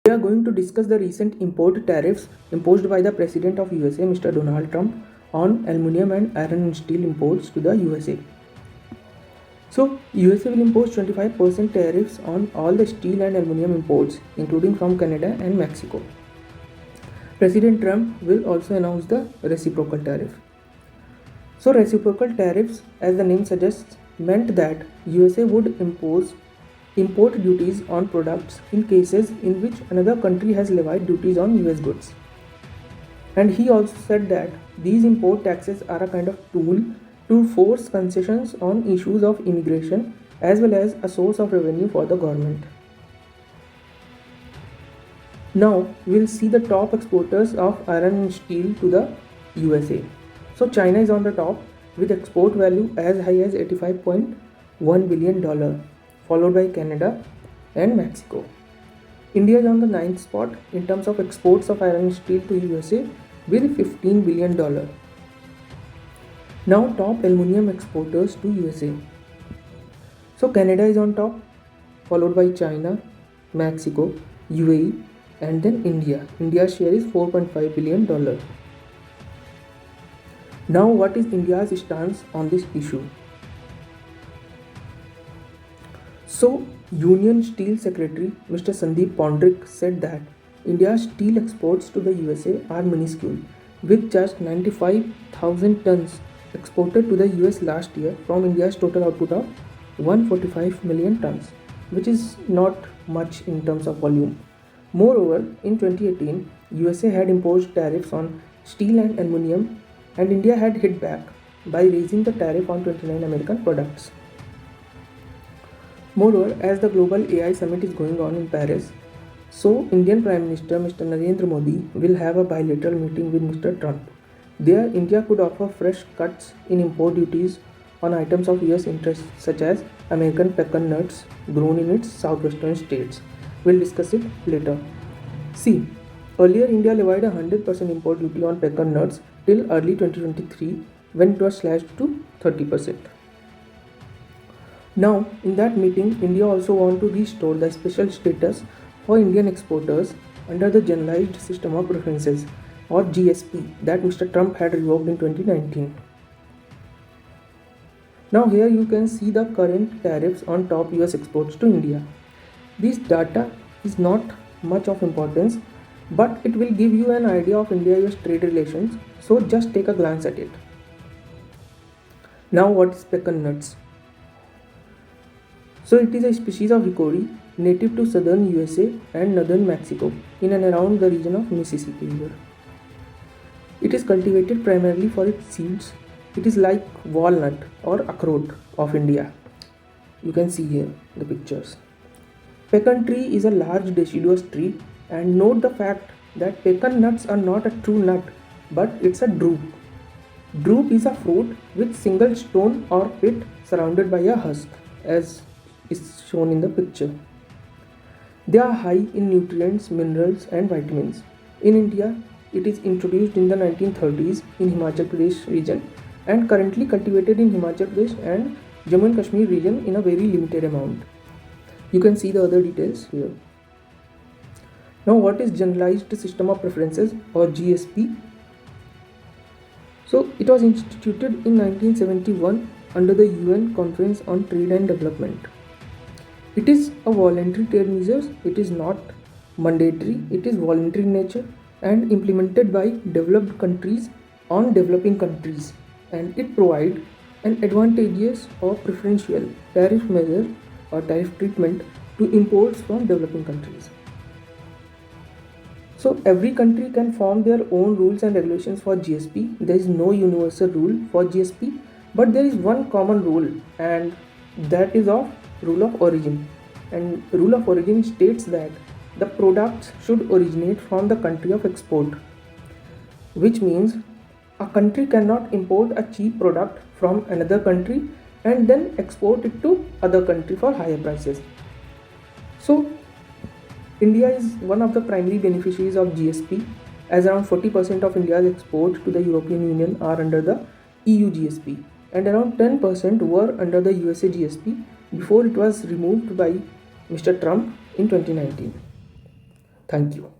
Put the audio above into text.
We are going to discuss the recent import tariffs imposed by the President of USA, Mr. Donald Trump, on aluminum and iron and steel imports to the USA. So, USA will impose 25% tariffs on all the steel and aluminum imports, including from Canada and Mexico. President Trump will also announce the reciprocal tariff. So, reciprocal tariffs, as the name suggests, meant that USA would impose import duties on products in cases in which another country has levied duties on US goods. And he also said that these import taxes are a kind of tool to force concessions on issues of immigration as well as a source of revenue for the government. Now we'll see the top exporters of iron and steel to the USA. So China is on the top with export value as high as $85.1 billion, followed by Canada and Mexico. India is on the 9th spot in terms of exports of iron and steel to USA with $15 billion. Now top aluminum exporters to USA. So Canada is on top, followed by China, Mexico, UAE, and then India. India's share is $4.5 billion. Now what is India's stance on this issue? So, Union Steel Secretary Mr. Sandeep Pondrik said that India's steel exports to the USA are minuscule, with just 95,000 tons exported to the US last year from India's total output of 145 million tons, which is not much in terms of volume. Moreover, in 2018, USA had imposed tariffs on steel and aluminum, and India had hit back by raising the tariff on 29 American products. Moreover, as the global AI summit is going on in Paris, so Indian Prime Minister Mr. Narendra Modi will have a bilateral meeting with Mr. Trump. There, India could offer fresh cuts in import duties on items of US interest such as American pecan nuts grown in its southwestern states. We'll discuss it later. See, earlier India levied a 100% import duty on pecan nuts till early 2023 when it was slashed to 30%. Now, in that meeting, India also wants to restore the special status for Indian exporters under the Generalized System of Preferences or GSP that Mr. Trump had revoked in 2019. Now here you can see the current tariffs on top US exports to India. This data is not much of importance, but it will give you an idea of India-US trade relations, so just take a glance at it. Now what is pecan nuts? So it is a species of hickory native to southern USA and northern Mexico in and around the region of Mississippi River. It is cultivated primarily for its seeds. It is like walnut or akroot of India. You can see here the pictures. Pecan tree is a large deciduous tree, and note the fact that pecan nuts are not a true nut, but it's a drupe. Drupe is a fruit with single stone or pit surrounded by a husk, as is shown in the picture. They are high in nutrients, minerals and vitamins. In India, it is introduced in the 1930s in Himachal Pradesh region and currently cultivated in Himachal Pradesh and Jammu and Kashmir region in a very limited amount. You can see the other details here. Now what is Generalized System of Preferences or GSP? So it was instituted in 1971 under the UN Conference on Trade and Development. It is a voluntary trade measure. It is not mandatory. It is voluntary in nature and implemented by developed countries on developing countries, and it provides an advantageous or preferential tariff measure or tariff treatment to imports from developing countries. So every country can form their own rules and regulations for GSP. There is no universal rule for GSP, but there is one common rule, and that is of rule of origin. And rule of origin states that the products should originate from the country of export, which means a country cannot import a cheap product from another country and then export it to other country for higher prices. So India is one of the primary beneficiaries of GSP, as around 40% of India's exports to the European Union are under the EU GSP and around 10% were under the USA GSP before it was removed by Mr. Trump in 2019. Thank you.